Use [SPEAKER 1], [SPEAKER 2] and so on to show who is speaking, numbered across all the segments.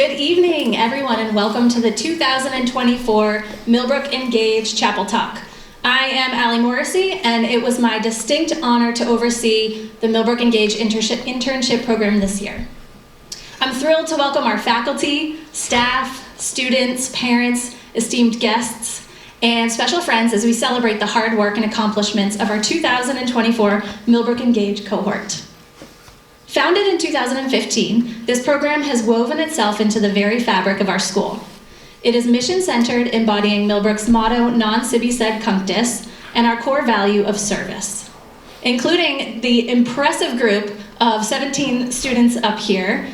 [SPEAKER 1] Good evening, everyone, and welcome to the 2024 MillbrookEngage Chapel Talk. I am Allie Morrissey, and it was my distinct honor to oversee the MillbrookEngage internship program this year. I'm thrilled to welcome our faculty, staff, students, parents, esteemed guests, and special friends as we celebrate the hard work and accomplishments of our 2024 MillbrookEngage cohort. Founded in 2015, this program has woven itself into the very fabric of our school. It is mission-centered, embodying Millbrook's motto, non sibi sed cunctus, and our core value of service. Including the impressive group of 17 students up here,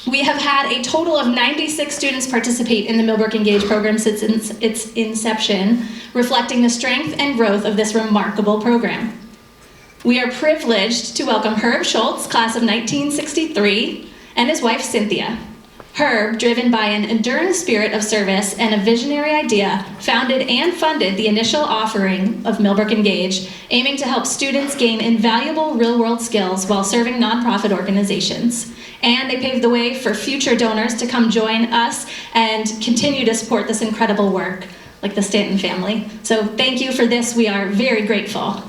[SPEAKER 1] we have had a total of 96 students participate in the MillbrookEngage program since its inception, reflecting the strength and growth of this remarkable program. We are privileged to welcome Herb Schultz, class of 1963, and his wife, Cynthia. Herb, driven by an enduring spirit of service and a visionary idea, founded and funded the initial offering of MillbrookEngage, aiming to help students gain invaluable real-world skills while serving nonprofit organizations. And they paved the way for future donors to come join us and continue to support this incredible work, like the Stanton family. So thank you for this. We are very grateful.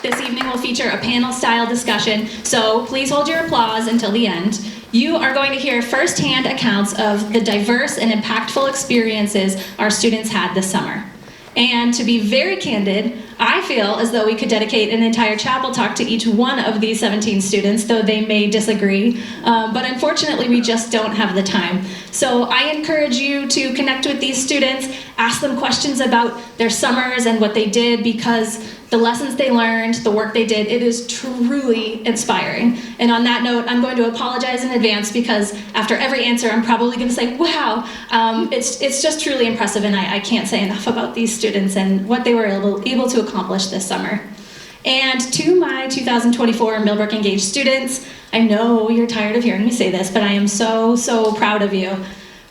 [SPEAKER 1] This evening will feature a panel-style discussion, so please hold your applause until the end. You are going to hear firsthand accounts of the diverse and impactful experiences our students had this summer. And to be very candid, I feel as though we could dedicate an entire chapel talk to each one of these 17 students, though they may disagree. But unfortunately, we just don't have the time. So I encourage you to connect with these students, ask them questions about their summers and what they did, because the lessons they learned, the work they did, it is truly inspiring. And on that note, I'm going to apologize in advance because after every answer, I'm probably going to say, wow, it's just truly impressive, and I can't say enough about these students and what they were able to accomplish this summer. And to my 2024 MillbrookEngage students, I know you're tired of hearing me say this, but I am so, so proud of you.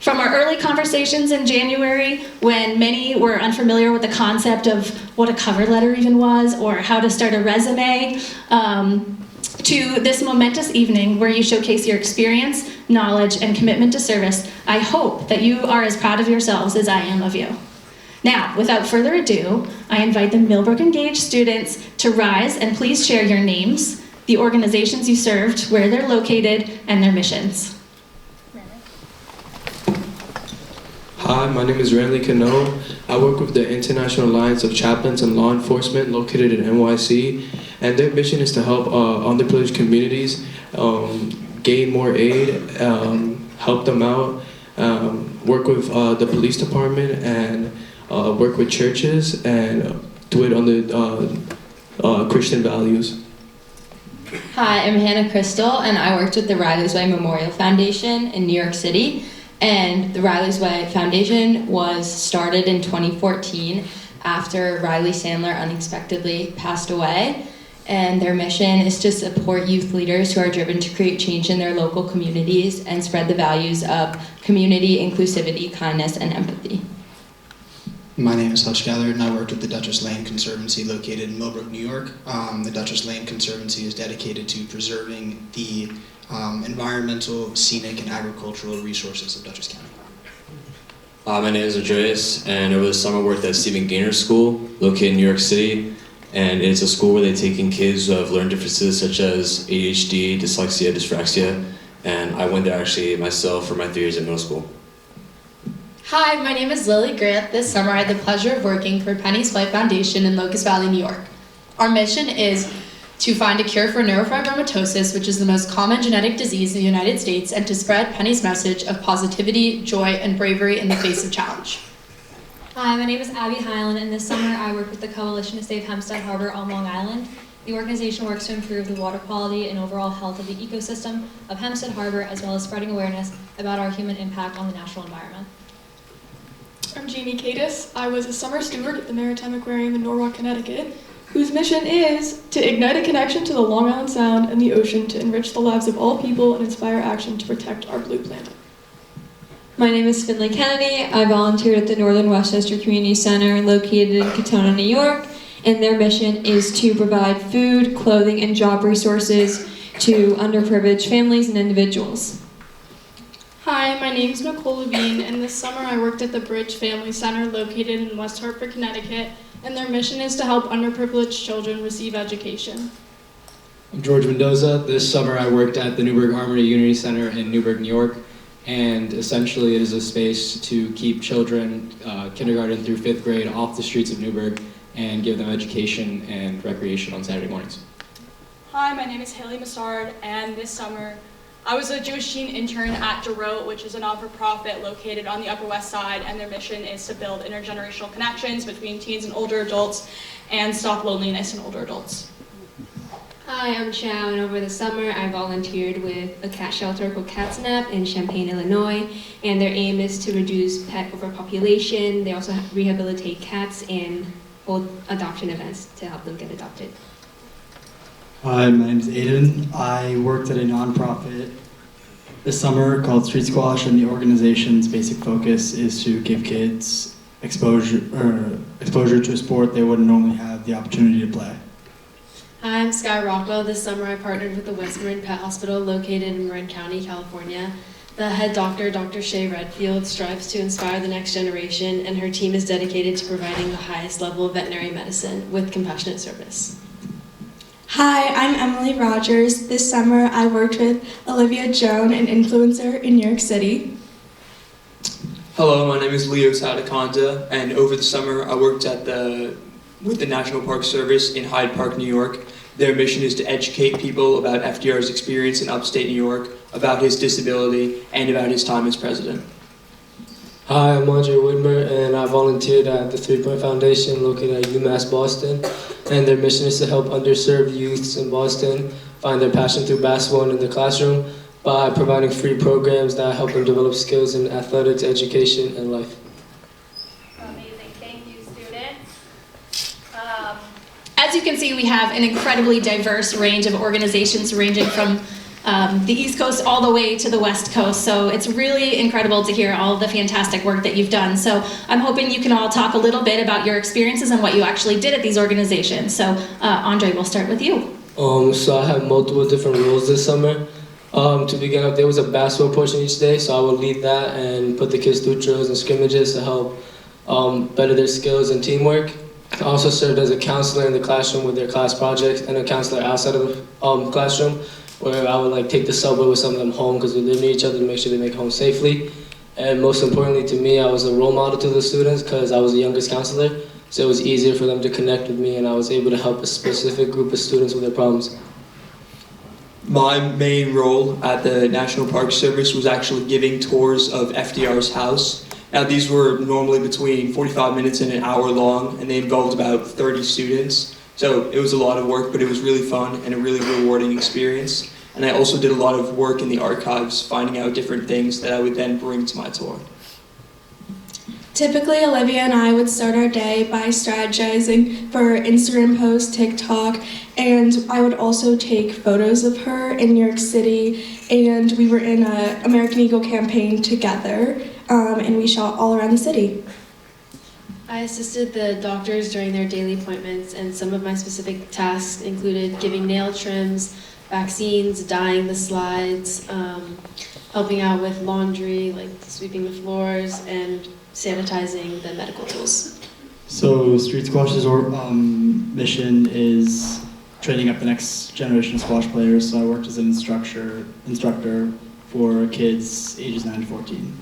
[SPEAKER 1] From our early conversations in January, when many were unfamiliar with the concept of what a cover letter even was or how to start a resume, to this momentous evening where you showcase your experience, knowledge, and commitment to service, I hope that you are as proud of yourselves as I am of you. Now, without further ado, I invite the MillbrookEngage students to rise and please share your names, the organizations you served, where they're located, and their missions.
[SPEAKER 2] Hi, my name is Ranley Cano. I work with the International Alliance of Chaplains and Law Enforcement located in NYC, and their mission is to help underprivileged communities gain more aid, help them out, work with the police department, and work with churches, and do it under Christian values.
[SPEAKER 3] Hi, I'm Hannah Crystal, and I worked with the Riley's Way Memorial Foundation in New York City. And the Riley's Way Foundation was started in 2014 after Riley Sandler unexpectedly passed away. And their mission is to support youth leaders who are driven to create change in their local communities and spread the values of community, inclusivity, kindness, and empathy.
[SPEAKER 4] My name is Hush Gallard, and I worked with the Duchess Lane Conservancy located in Millbrook, New York. The Duchess Lane Conservancy is dedicated to preserving the environmental, scenic, and agricultural resources of Dutchess County.
[SPEAKER 5] My name is Andreas, and it was summer work at Stephen Gaynor School, located in New York City. And it's a school where they take in kids who have learning differences such as ADHD, dyslexia, dyspraxia. And I went there actually myself for my 3 years at middle school.
[SPEAKER 6] Hi, my name is Lily Grant. This summer I had the pleasure of working for Penny's Flight Foundation in Locust Valley, New York. Our mission is to find a cure for neurofibromatosis, which is the most common genetic disease in the United States, and to spread Penny's message of positivity, joy, and bravery in the face of challenge.
[SPEAKER 7] Hi, my name is Abby Hyland, and this summer I work with the Coalition to Save Hempstead Harbor on Long Island. The organization works to improve the water quality and overall health of the ecosystem of Hempstead Harbor, as well as spreading awareness about our human impact on the natural environment.
[SPEAKER 8] I'm Jamie Cadis. I was a summer steward at the Maritime Aquarium in Norwalk, Connecticut, whose mission is to ignite a connection to the Long Island Sound and the ocean to enrich the lives of all people and inspire action to protect our blue planet.
[SPEAKER 9] My name is Finley Kennedy. I volunteered at the Northern Westchester Community Center located in Katona, New York, and their mission is to provide food, clothing, and job resources to underprivileged families and individuals.
[SPEAKER 10] Hi, my name is Nicole Levine, and this summer I worked at the Bridge Family Center located in West Hartford, Connecticut, and their mission is to help underprivileged children receive education.
[SPEAKER 11] I'm George Mendoza. This summer I worked at the Newburgh Harmony Unity Center in Newburgh, New York, and essentially it is a space to keep children, kindergarten through 5th grade, off the streets of Newburgh and give them education and recreation on Saturday mornings.
[SPEAKER 12] Hi, my name is Haley Massard, and this summer I was a Jewish teen intern at DeRote, which is a non-for-profit located on the Upper West Side, and their mission is to build intergenerational connections between teens and older adults and stop loneliness in older adults.
[SPEAKER 13] Hi, I'm Chow, and over the summer I volunteered with a cat shelter called Cat's Nap in Champaign, Illinois, and their aim is to reduce pet overpopulation. They also rehabilitate cats and hold adoption events to help them get adopted.
[SPEAKER 14] Hi, my name is Aiden. I worked at a nonprofit this summer called Street Squash, and the organization's basic focus is to give kids exposure to a sport they wouldn't normally have the opportunity to play.
[SPEAKER 15] Hi, I'm Sky Rockwell. This summer I partnered with the West Marin Pet Hospital located in Marin County, California. The head doctor, Dr. Shay Redfield, strives to inspire the next generation, and her team is dedicated to providing the highest level of veterinary medicine with compassionate service.
[SPEAKER 16] Hi, I'm Emily Rogers. This summer I worked with Olivia Joan, an influencer in New York City.
[SPEAKER 17] Hello, my name is Leo Sadakonda, and over the summer I worked with the National Park Service in Hyde Park, New York. Their mission is to educate people about FDR's experience in upstate New York, about his disability, and about his time as president.
[SPEAKER 2] Hi, I'm Andre Whitmer, and I volunteered at the 3 Point Foundation located at UMass Boston, and their mission is to help underserved youths in Boston find their passion through basketball and in the classroom by providing free programs that help them develop skills in athletics, education, and life.
[SPEAKER 1] Amazing. Thank you, students. As you can see, we have an incredibly diverse range of organizations ranging from the East Coast all the way to the West Coast. So it's really incredible to hear all of the fantastic work that you've done. So I'm hoping you can all talk a little bit about your experiences and what you actually did at these organizations. So Andre, we'll start with you.
[SPEAKER 2] So I had multiple different roles this summer. To begin up, there was a basketball portion each day, so I would lead that and put the kids through drills and scrimmages to help better their skills and teamwork. I also served as a counselor in the classroom with their class projects and a counselor outside of the classroom, where I would take the subway with some of them home because we live near each other to make sure they make home safely. And most importantly to me, I was a role model to the students because I was the youngest counselor, so it was easier for them to connect with me, and I was able to help a specific group of students with their problems.
[SPEAKER 17] My main role at the National Park Service was actually giving tours of FDR's house. Now these were normally between 45 minutes and an hour long, and they involved about 30 students. So it was a lot of work, but it was really fun and a really rewarding experience. And I also did a lot of work in the archives, finding out different things that I would then bring to my tour.
[SPEAKER 16] Typically, Olivia and I would start our day by strategizing for Instagram posts, TikTok, and I would also take photos of her in New York City, and we were in an American Eagle campaign together, and we shot all around the city.
[SPEAKER 15] I assisted the doctors during their daily appointments, and some of my specific tasks included giving nail trims, vaccines, dyeing the slides, helping out with laundry, like sweeping the floors, and sanitizing the medical tools.
[SPEAKER 14] So Street Squash's mission is training up the next generation of squash players, so I worked as an instructor for kids ages 9 to 14.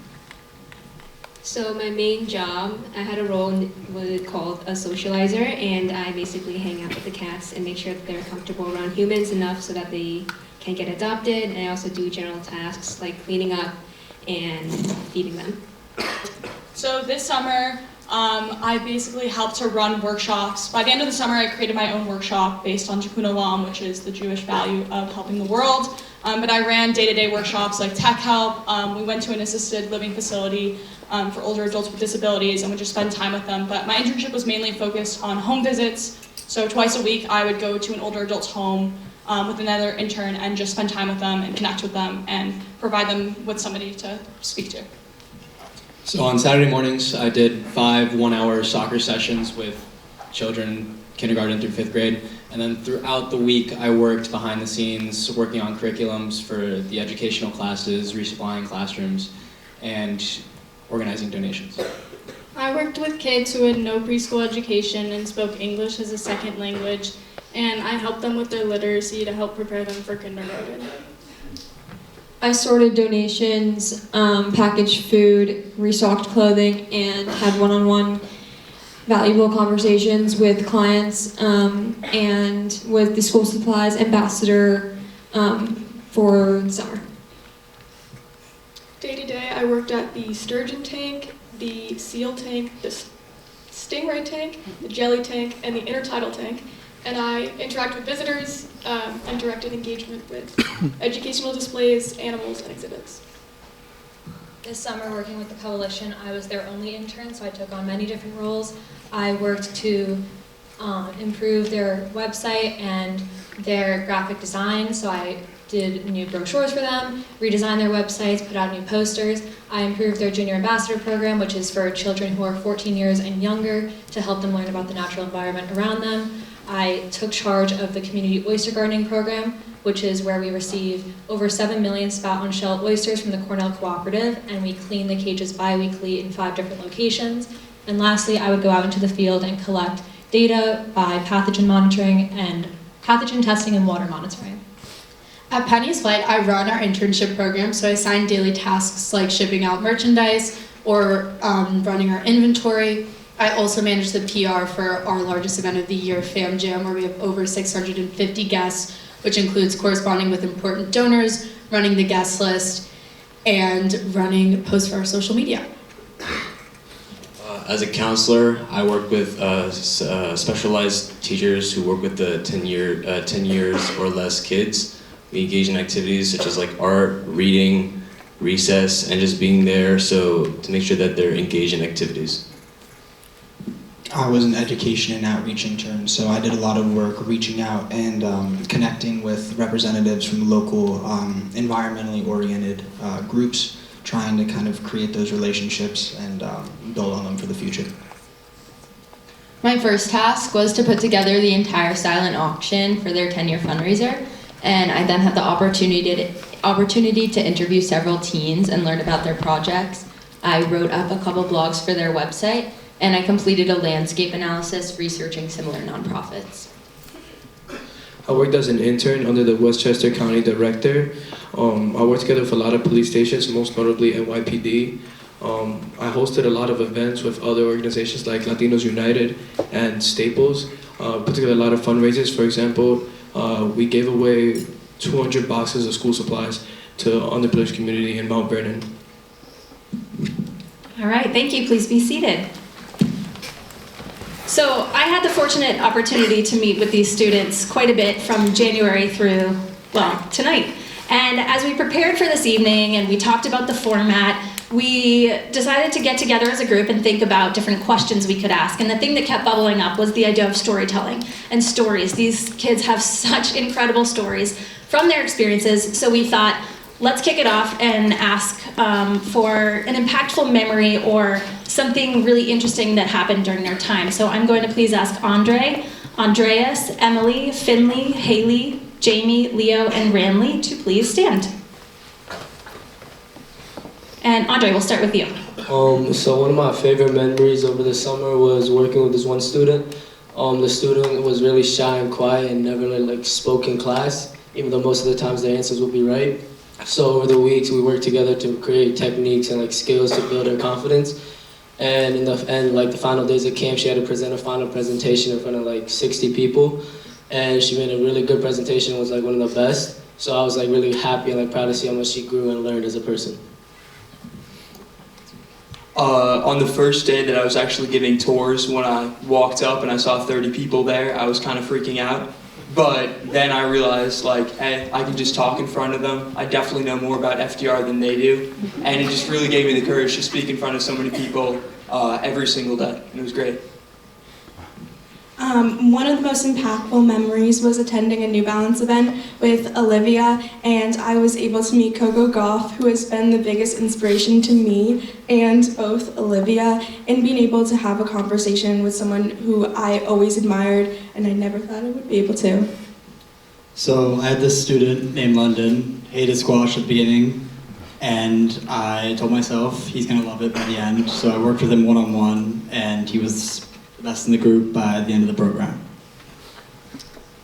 [SPEAKER 13] So my main job, I had a role called a socializer, and I basically hang out with the cats and make sure that they're comfortable around humans enough so that they can get adopted, and I also do general tasks like cleaning up and feeding them.
[SPEAKER 12] So this summer, I basically helped to run workshops. By the end of the summer, I created my own workshop based on Tikkun Olam, which is the Jewish value of helping the world. But I ran day-to-day workshops like tech help. We went to an assisted living facility for older adults with disabilities and would just spend time with them. But my internship was mainly focused on home visits. So twice a week, I would go to an older adult's home with another intern and just spend time with them and connect with them and provide them with somebody to speak to.
[SPEAKER 11] So on Saturday mornings, I did 5 one-hour soccer sessions with children kindergarten through 5th grade. And then throughout the week, I worked behind the scenes, working on curriculums for the educational classes, resupplying classrooms, and organizing donations.
[SPEAKER 10] I worked with kids who had no preschool education and spoke English as a second language, and I helped them with their literacy to help prepare them for kindergarten.
[SPEAKER 9] I sorted donations, packaged food, restocked clothing, and had one-on-one valuable conversations with clients and with the school supplies ambassador for the summer.
[SPEAKER 8] Day to day, I worked at the sturgeon tank, the seal tank, the stingray tank, the jelly tank, and the intertidal tank. And I interact with visitors and directed engagement with educational displays, animals, and exhibits.
[SPEAKER 7] This summer, working with the coalition, I was their only intern, so I took on many different roles. I worked to improve their website and their graphic design, so I did new brochures for them, redesigned their websites, put out new posters. I improved their junior ambassador program, which is for children who are 14 years and younger to help them learn about the natural environment around them. I took charge of the community oyster gardening program, which is where we receive over 7 million spout-on-shell oysters from the Cornell Cooperative, and we clean the cages bi-weekly in 5 different locations. And lastly, I would go out into the field and collect data by pathogen monitoring and pathogen testing and water monitoring.
[SPEAKER 6] At Penny's Flight, I run our internship program, so I assign daily tasks like shipping out merchandise or running our inventory. I also manage the PR for our largest event of the year, Fam Jam, where we have over 650 guests, which includes corresponding with important donors, running the guest list, and running posts for our social media.
[SPEAKER 5] As a counselor, I work with specialized teachers who work with the 10 years or less kids. We engage in activities such as like art, reading, recess, and just being there to make sure that they're engaged in activities.
[SPEAKER 4] I was an education and outreach intern, so I did a lot of work reaching out and connecting with representatives from local environmentally oriented groups, trying to kind of create those relationships and build on them for the future.
[SPEAKER 3] My first task was to put together the entire silent auction for their 10-year fundraiser, and I then had the opportunity to interview several teens and learn about their projects. I wrote up a couple blogs for their website, and I completed a landscape analysis researching similar nonprofits.
[SPEAKER 2] I worked as an intern under the Westchester County Director. I worked together with a lot of police stations, most notably NYPD. I hosted a lot of events with other organizations like Latinos United and Staples. Put together a lot of fundraisers. For example, we gave away 200 boxes of school supplies to the underprivileged community in Mount Vernon.
[SPEAKER 1] All right, thank you. Please be seated. So I had the fortunate opportunity to meet with these students quite a bit from January through, well, tonight. And as we prepared for this evening and we talked about the format, we decided to get together as a group and think about different questions we could ask. And the thing that kept bubbling up was the idea of storytelling and stories. These kids have such incredible stories from their experiences, so we thought, let's kick it off and ask for an impactful memory or something really interesting that happened during their time. So I'm going to please ask Andre, Andreas, Emily, Finley, Haley, Jamie, Leo, and Ranley to please stand. And Andre, we'll start with you.
[SPEAKER 18] So one of my favorite memories over the summer was working with this one student. The student was really shy and quiet and never really spoke in class, even though most of the times their answers would be right. So over the weeks, we worked together to create techniques and skills to build her confidence. And in the end, the final days of camp, she had to present a final presentation in front of 60 people. And she made a really good presentation, was one of the best. So I was really happy and proud to see how much she grew and learned as a person.
[SPEAKER 17] On the first day that I was actually giving tours, when I walked up and I saw 30 people there, I was kind of freaking out. But then I realized, hey, I can just talk in front of them. I definitely know more about FDR than they do. And it just really gave me the courage to speak in front of so many people every single day. And it was great.
[SPEAKER 16] One of the most impactful memories was attending a New Balance event with Olivia, and I was able to meet Coco Gauff, who has been the biggest inspiration to me and both Olivia, and being able to have a conversation with someone who I always admired and I never thought I would be able to.
[SPEAKER 14] So I had this student named London, hated squash at the beginning, and I told myself he's going to love it by the end. So I worked with him one-on-one, and he was the best in the group by the end of the program.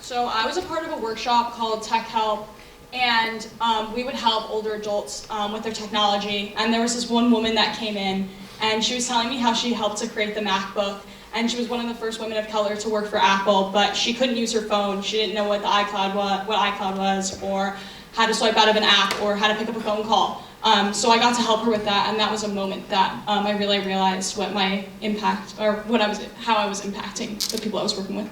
[SPEAKER 12] So I was a part of a workshop called Tech Help, and we would help older adults with their technology. And there was this one woman that came in, and she was telling me how she helped to create the MacBook. And she was one of the first women of color to work for Apple, but she couldn't use her phone. She didn't know what iCloud was, or how to swipe out of an app, or how to pick up a phone call. So I got to help her with that, and that was a moment that I really realized what my impact, or how I was impacting the people I was working with.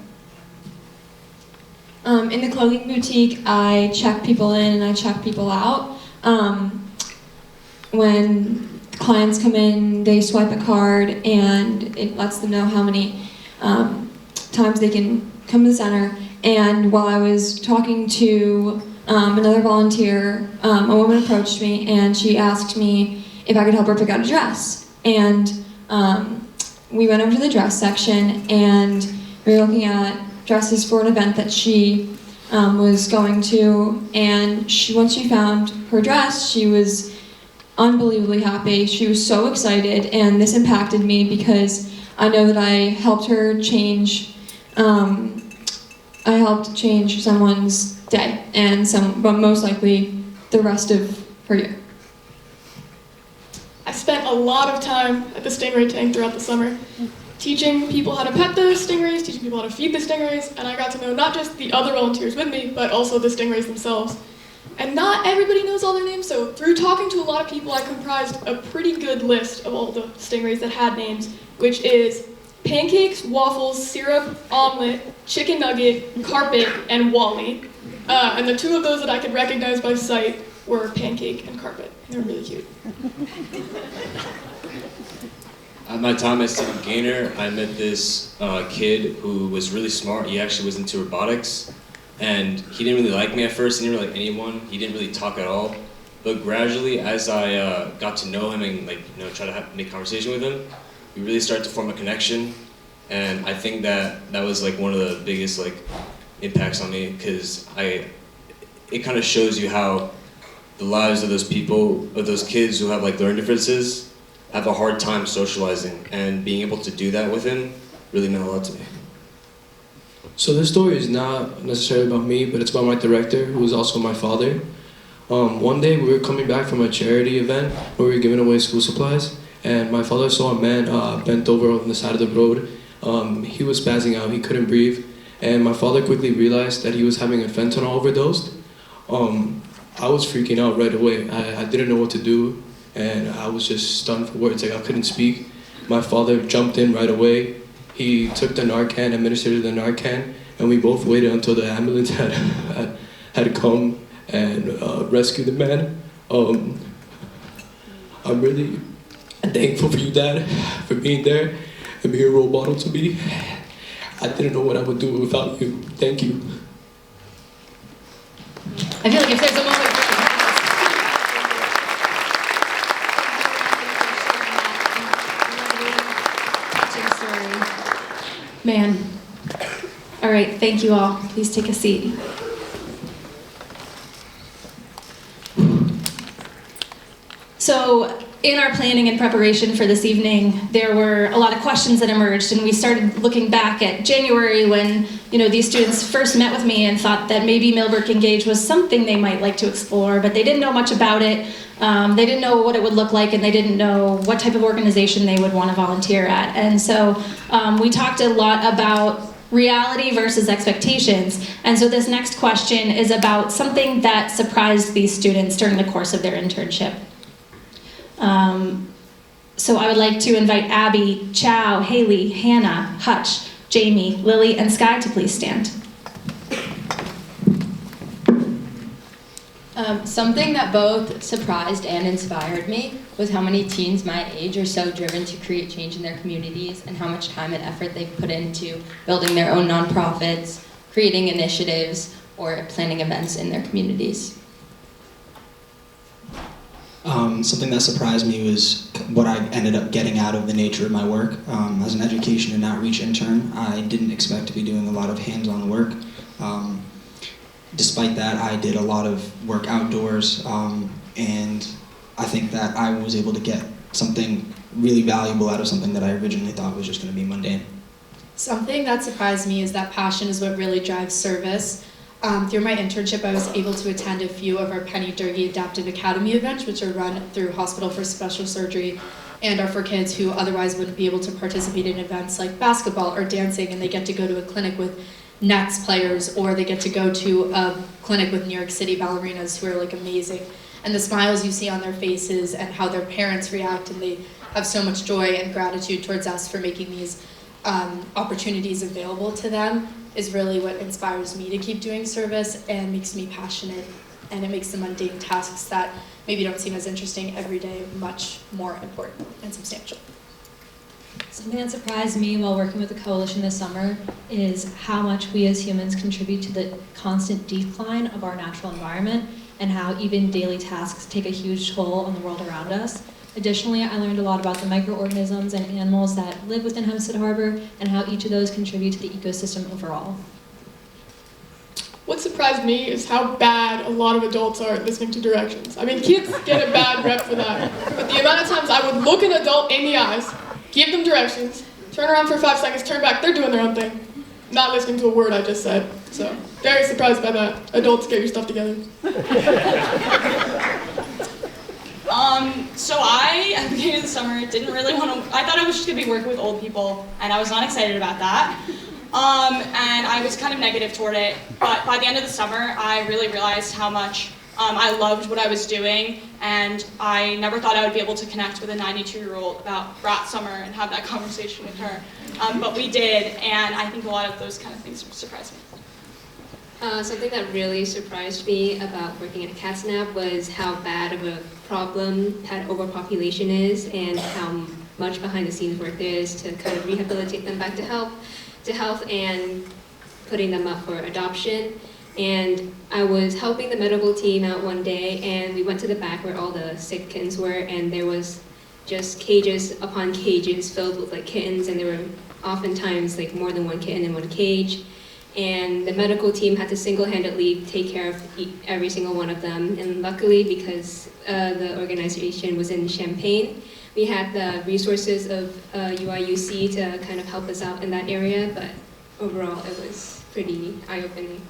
[SPEAKER 9] In the clothing boutique, I check people in and I check people out. When clients come in, they swipe a card and it lets them know how many times they can come to the center. And while I was talking to another volunteer, a woman approached me and she asked me if I could help her pick out a dress. And we went over to the dress section and we were looking at dresses for an event that she was going to. And once she found her dress, she was unbelievably happy. She was so excited, and this impacted me because I know that I helped her change. I helped change someone's day, but most likely the rest of her year.
[SPEAKER 8] I spent a lot of time at the stingray tank throughout the summer, teaching people how to pet the stingrays, teaching people how to feed the stingrays, and I got to know not just the other volunteers with me, but also the stingrays themselves. And not everybody knows all their names, so through talking to a lot of people, I comprised a pretty good list of all the stingrays that had names, which is pancakes, waffles, syrup, omelet, chicken nugget, carpet, and Wally. And the two of those that I could recognize by sight were pancake and carpet. They're really cute.
[SPEAKER 5] At my time at Stephen Gaynor, I met this kid who was really smart. He actually was into robotics. And he didn't really like me at first, he didn't really like anyone, he didn't really talk at all. But gradually, as I got to know him and try to make conversation with him, we really started to form a connection. And I think that was one of the biggest impacts on me, because it kind of shows you how the lives of those people, of those kids who have learning differences, have a hard time socializing. And being able to do that with him really meant a lot to me.
[SPEAKER 2] So this story is not necessarily about me, but it's about my director, who is also my father. One day we were coming back from a charity event where we were giving away school supplies, and my father saw a man bent over on the side of the road. He was spazzing out, he couldn't breathe, and my father quickly realized that he was having a fentanyl overdose. I was freaking out right away. I didn't know what to do, and I was just stunned for words, I couldn't speak. My father jumped in right away. He took the Narcan, administered the Narcan, and we both waited until the ambulance had come and rescued the man. I'm really thankful for you, Dad, for being there and being a role model to me. I didn't know what I would do without you. Thank you.
[SPEAKER 1] I feel like if there's a moment Man. All right, thank you all. Please take a seat. So in our planning and preparation for this evening, there were a lot of questions that emerged, and we started looking back at January when these students first met with me and thought that maybe MillbrookEngage was something they might like to explore, but they didn't know much about it. They didn't know what it would look like, and they didn't know what type of organization they would want to volunteer at. And so we talked a lot about reality versus expectations. And so this next question is about something that surprised these students during the course of their internship. So I would like to invite Abby, Chow, Haley, Hannah, Hutch, Jamie, Lily, and Sky to please stand.
[SPEAKER 3] Something that both surprised and inspired me was how many teens my age are so driven to create change in their communities and how much time and effort they've put into building their own nonprofits, creating initiatives, or planning events in their communities.
[SPEAKER 4] Something that surprised me was what I ended up getting out of the nature of my work. As an education and outreach intern, I didn't expect to be doing a lot of hands-on work. Despite that, I did a lot of work outdoors, and I think that I was able to get something really valuable out of something that I originally thought was just going to be mundane.
[SPEAKER 6] Something that surprised me is that passion is what really drives service. Through my internship, I was able to attend a few of our Penny Durkee Adaptive Academy events, which are run through Hospital for Special Surgery and are for kids who otherwise wouldn't be able to participate in events like basketball or dancing, and they get to go to a clinic with Nets players, or they get to go to a clinic with New York City ballerinas who are like amazing. And the smiles you see on their faces and how their parents react, and they have so much joy and gratitude towards us for making these opportunities available to them, is really what inspires me to keep doing service and makes me passionate, and it makes the mundane tasks that maybe don't seem as interesting every day much more important and substantial.
[SPEAKER 7] Something that surprised me while working with the coalition this summer is how much we as humans contribute to the constant decline of our natural environment and how even daily tasks take a huge toll on the world around us. Additionally, I learned a lot about the microorganisms and animals that live within Hempstead Harbor and how each of those contribute to the ecosystem overall.
[SPEAKER 8] What surprised me is how bad a lot of adults are at listening to directions. I mean, kids get a bad rep for that, but the amount of times I would look an adult in the eyes, give them directions, turn around for 5 seconds, turn back, they're doing their own thing, not listening to a word I just said. So, very surprised by that. Adults, get your stuff together.
[SPEAKER 12] So I, at the beginning of the summer, didn't really want to, I thought I was just going to be working with old people, and I was not excited about that. And I was kind of negative toward it, but by the end of the summer, I really realized how much I loved what I was doing, and I never thought I would be able to connect with a 92-year-old about Rat Summer and have that conversation with her. But we did, and I think a lot of those kind of things surprised me.
[SPEAKER 13] Something that really surprised me about working at Cat's Nap was how bad of a problem pet overpopulation is and how much behind the scenes work there is to kind of rehabilitate them back to health and putting them up for adoption. And I was helping the medical team out one day, and we went to the back where all the sick kittens were, and there was just cages upon cages filled with like kittens, and there were oftentimes like more than one kitten in one cage. And the medical team had to single-handedly take care of every single one of them. And luckily, because the organization was in Champaign, we had the resources of UIUC to kind of help us out in that area, but overall it was pretty eye-opening.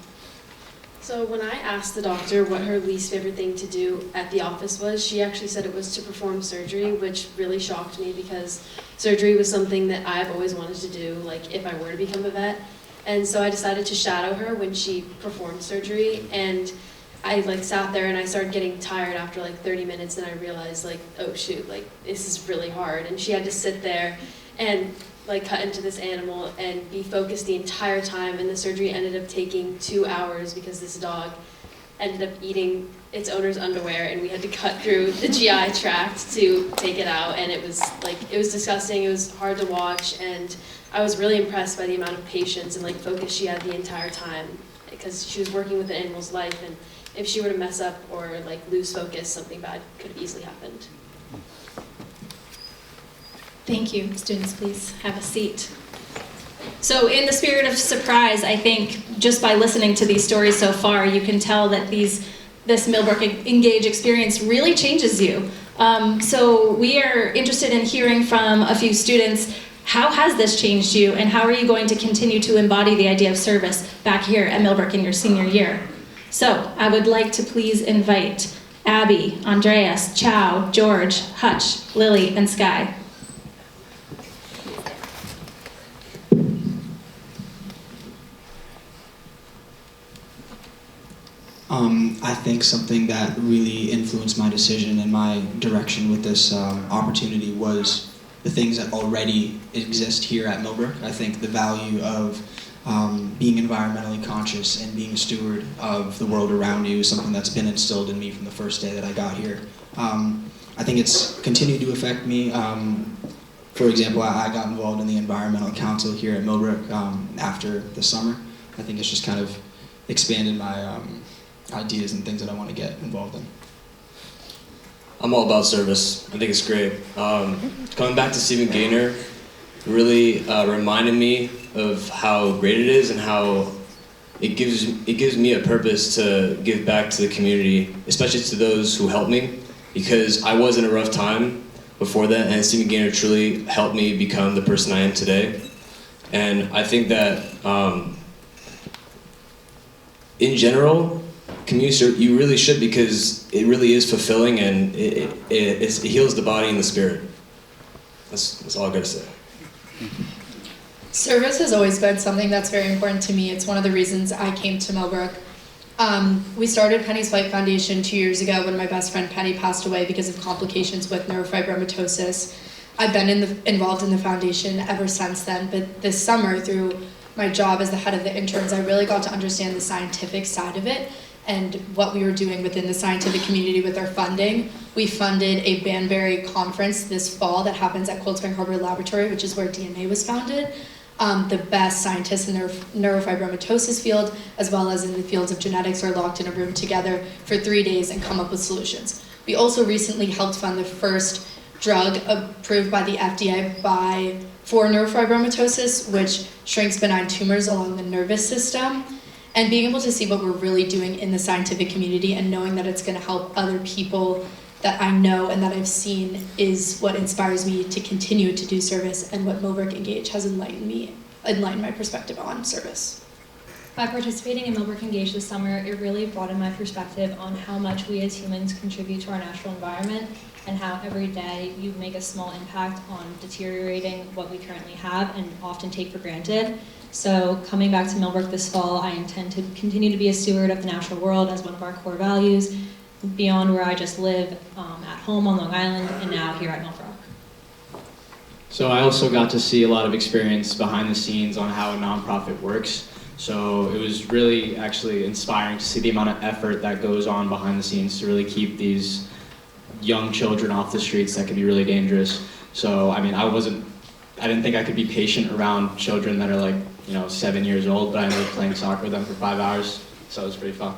[SPEAKER 15] So when I asked the doctor what her least favorite thing to do at the office was, she actually said it was to perform surgery, which really shocked me because surgery was something that I've always wanted to do, like if I were to become a vet. And so I decided to shadow her when she performed surgery, and I like sat there and I started getting tired after like 30 minutes, and I realized like, oh shoot, like this is really hard. And she had to sit there and like cut into this animal and be focused the entire time, and the surgery ended up taking 2 hours because this dog ended up eating its owner's underwear, and we had to cut through the GI tract to take it out, and it was disgusting. It was hard to watch, and I was really impressed by the amount of patience and like focus she had the entire time, because she was working with an animal's life, and if she were to mess up or like lose focus, something bad could have easily happened.
[SPEAKER 1] Thank you. Students, please have a seat. So in the spirit of surprise, I think just by listening to these stories so far, you can tell that this Millbrook Engage experience really changes you. So we are interested in hearing from a few students. How has this changed you, and how are you going to continue to embody the idea of service back here at Millbrook in your senior year? So I would like to please invite Abby, Andreas, Chow, George, Hutch, Lily, and Sky.
[SPEAKER 4] I think something that really influenced my decision and my direction with this opportunity was the things that already exist here at Millbrook. I think the value of being environmentally conscious and being a steward of the world around you is something that's been instilled in me from the first day that I got here. I think it's continued to affect me. For example, I got involved in the environmental council here at Millbrook after the summer. I think it's just kind of expanded my ideas and things that I want to get involved in.
[SPEAKER 5] I'm all about service. I think it's great. Coming back to Stephen Gaynor really reminded me of how great it is and how it gives me a purpose to give back to the community, especially to those who helped me, because I was in a rough time before that, and Stephen Gaynor truly helped me become the person I am today. And I think that in general, community service, you really should, because it really is fulfilling and it heals the body and the spirit. That's all I gotta say.
[SPEAKER 6] Service has always been something that's very important to me. It's one of the reasons I came to Millbrook. We started Penny's White Foundation 2 years ago when my best friend Penny passed away because of complications with neurofibromatosis. I've been involved in the foundation ever since then, but this summer, through my job as the head of the interns, I really got to understand the scientific side of it and what we were doing within the scientific community with our funding. We funded a Banbury conference this fall that happens at Cold Spring Harbor Laboratory, which is where DNA was founded. The best scientists in the neurofibromatosis field, as well as in the fields of genetics, are locked in a room together for 3 days and come up with solutions. We also recently helped fund the first drug approved by the FDA for neurofibromatosis, which shrinks benign tumors along the nervous system. And being able to see what we're really doing in the scientific community and knowing that it's going to help other people that I know and that I've seen is what inspires me to continue to do service, and what MillbrookEngage has enlightened my perspective on service.
[SPEAKER 7] By participating in MillbrookEngage this summer, it really broadened my perspective on how much we as humans contribute to our natural environment, and how every day you make a small impact on deteriorating what we currently have and often take for granted. So coming back to Millbrook this fall, I intend to continue to be a steward of the natural world as one of our core values, beyond where I just live at home on Long Island and now here at Millbrook.
[SPEAKER 11] So I also got to see a lot of experience behind the scenes on how a nonprofit works. So it was really actually inspiring to see the amount of effort that goes on behind the scenes to really keep these young children off the streets that can be really dangerous. So I mean, I didn't think I could be patient around children that are like, 7 years old, but I ended up playing soccer with them for 5 hours, so it was pretty fun.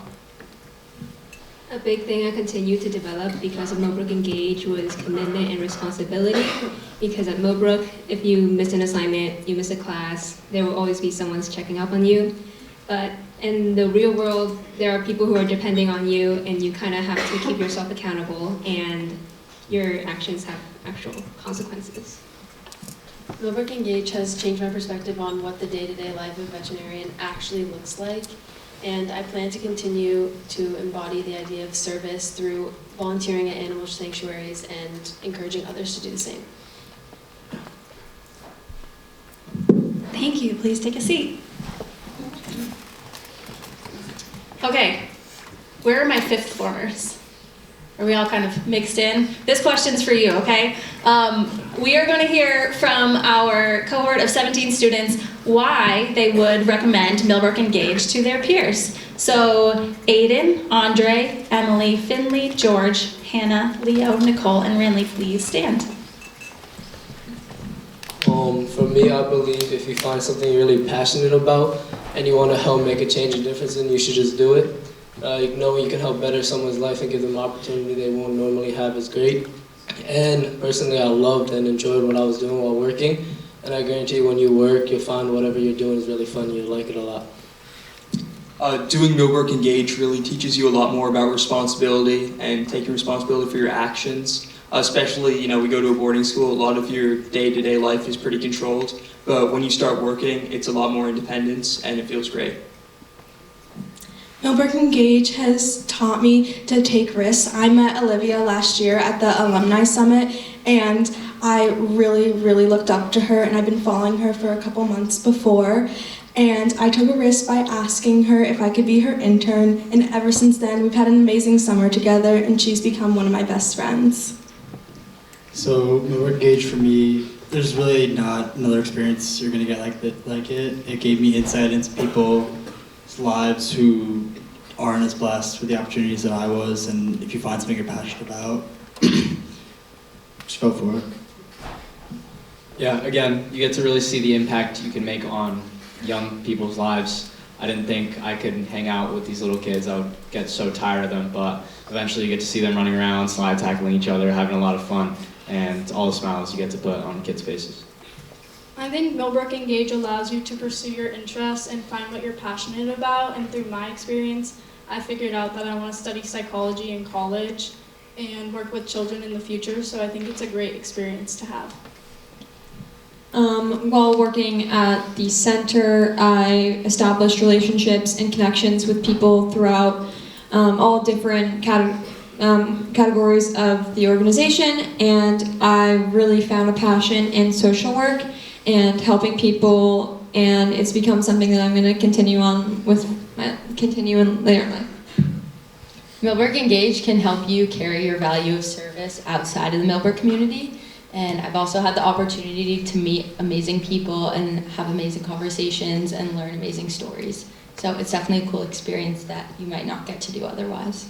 [SPEAKER 13] A big thing I continued to develop because of MillbrookEngage was commitment and responsibility. Because at Millbrook, if you miss an assignment, you miss a class, there will always be someone checking up on you. But in the real world, there are people who are depending on you, and you kind of have to keep yourself accountable, and your actions have actual consequences.
[SPEAKER 15] MillbrookEngage has changed my perspective on what the day-to-day life of a veterinarian actually looks like, and I plan to continue to embody the idea of service through volunteering at animal sanctuaries and encouraging others to do the same.
[SPEAKER 1] Thank you. Please take a seat. Okay, where are my fifth formers? Are we all kind of mixed in? This question's for you, okay? We are going to hear from our cohort of 17 students why they would recommend MillbrookEngage to their peers. So Aiden, Andre, Emily, Finley, George, Hannah, Leo, Nicole, and Ranley, please stand.
[SPEAKER 18] For me, I believe if you find something you're really passionate about and you want to help make a change and difference, then you should just do it. Knowing you can help better someone's life and give them opportunity they won't normally have is great. And personally, I loved and enjoyed what I was doing while working. And I guarantee when you work, you'll find whatever you're doing is really fun. You'll like it a lot.
[SPEAKER 17] Doing MillbrookEngage really teaches you a lot more about responsibility and taking responsibility for your actions. Especially, we go to a boarding school, a lot of your day-to-day life is pretty controlled. But when you start working, it's a lot more independence, and it feels great.
[SPEAKER 16] MillbrookEngage has taught me to take risks. I met Olivia last year at the Alumni Summit, and I really, really looked up to her, and I've been following her for a couple months before. And I took a risk by asking her if I could be her intern, and ever since then, we've had an amazing summer together, and she's become one of my best friends.
[SPEAKER 14] So MillbrookEngage for me there's really not another experience you're gonna get like it. It gave me insight into people's lives who aren't as blessed with the opportunities that I was, and if you find something you're passionate about, just go for it.
[SPEAKER 11] Yeah, again, you get to really see the impact you can make on young people's lives. I didn't think I could hang out with these little kids. I would get so tired of them, but eventually you get to see them running around, slide tackling each other, having a lot of fun, and all the smiles you get to put on kids' faces.
[SPEAKER 10] I think MillbrookEngage allows you to pursue your interests and find what you're passionate about, and through my experience, I figured out that I want to study psychology in college and work with children in the future, so I think it's a great experience to have.
[SPEAKER 9] While working at the center, I established relationships and connections with people throughout all different categories of the organization, and I really found a passion in social work and helping people, and it's become something that I'm going to continue in later in life.
[SPEAKER 3] MillbrookEngage can help you carry your value of service outside of the Millbrook community. And I've also had the opportunity to meet amazing people and have amazing conversations and learn amazing stories. So it's definitely a cool experience that you might not get to do otherwise.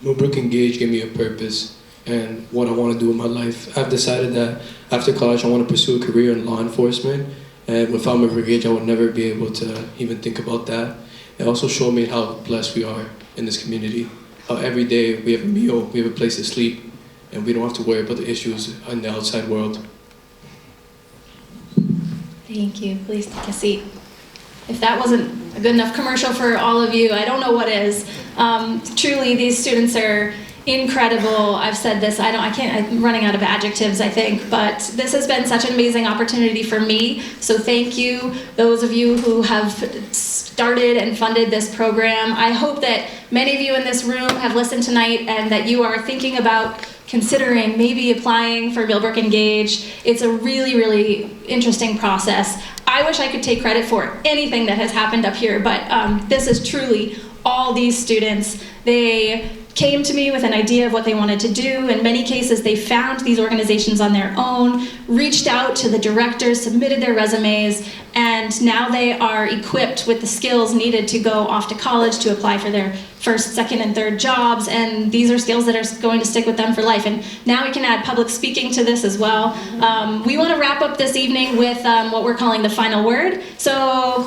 [SPEAKER 2] MillbrookEngage gave me a purpose and what I want to do in my life. I've decided that after college I want to pursue a career in law enforcement, and without MillbrookEngage I would never be able to even think about that. It also showed me how blessed we are in this community. How every day we have a meal, we have a place to sleep, and we don't have to worry about the issues in the outside world.
[SPEAKER 1] Thank you. Please take a seat. If that wasn't a good enough commercial for all of you, I don't know what is. Truly, these students are incredible. I've said this, I'm running out of adjectives, I think, but this has been such an amazing opportunity for me. So thank you, those of you who have started and funded this program. I hope that many of you in this room have listened tonight and that you are thinking about considering maybe applying for MillbrookEngage. It's a really, really interesting process. I wish I could take credit for anything that has happened up here, but this is truly all these students. They came to me with an idea of what they wanted to do. In many cases, they found these organizations on their own, reached out to the directors, submitted their resumes, and now they are equipped with the skills needed to go off to college to apply for their first, second, and third jobs, and these are skills that are going to stick with them for life. And now we can add public speaking to this as well. We want to wrap up this evening with what we're calling the final word. So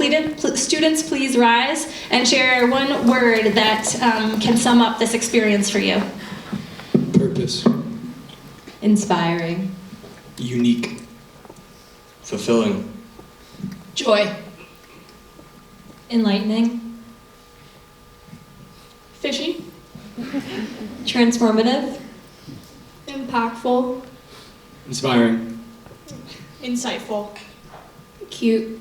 [SPEAKER 1] students, please rise and share one word that can sum up this experience for you.
[SPEAKER 2] Purpose.
[SPEAKER 3] Inspiring.
[SPEAKER 17] Unique.
[SPEAKER 5] Fulfilling.
[SPEAKER 6] Joy.
[SPEAKER 9] Enlightening.
[SPEAKER 10] Fishy.
[SPEAKER 9] Transformative.
[SPEAKER 10] Impactful.
[SPEAKER 11] Inspiring.
[SPEAKER 12] Insightful.
[SPEAKER 16] Cute.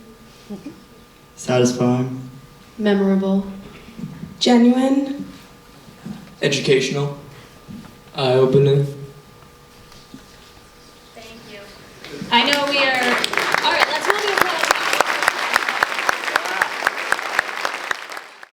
[SPEAKER 14] Satisfying.
[SPEAKER 16] Memorable. Genuine.
[SPEAKER 17] Educational.
[SPEAKER 18] Eye-opening.
[SPEAKER 1] I know we are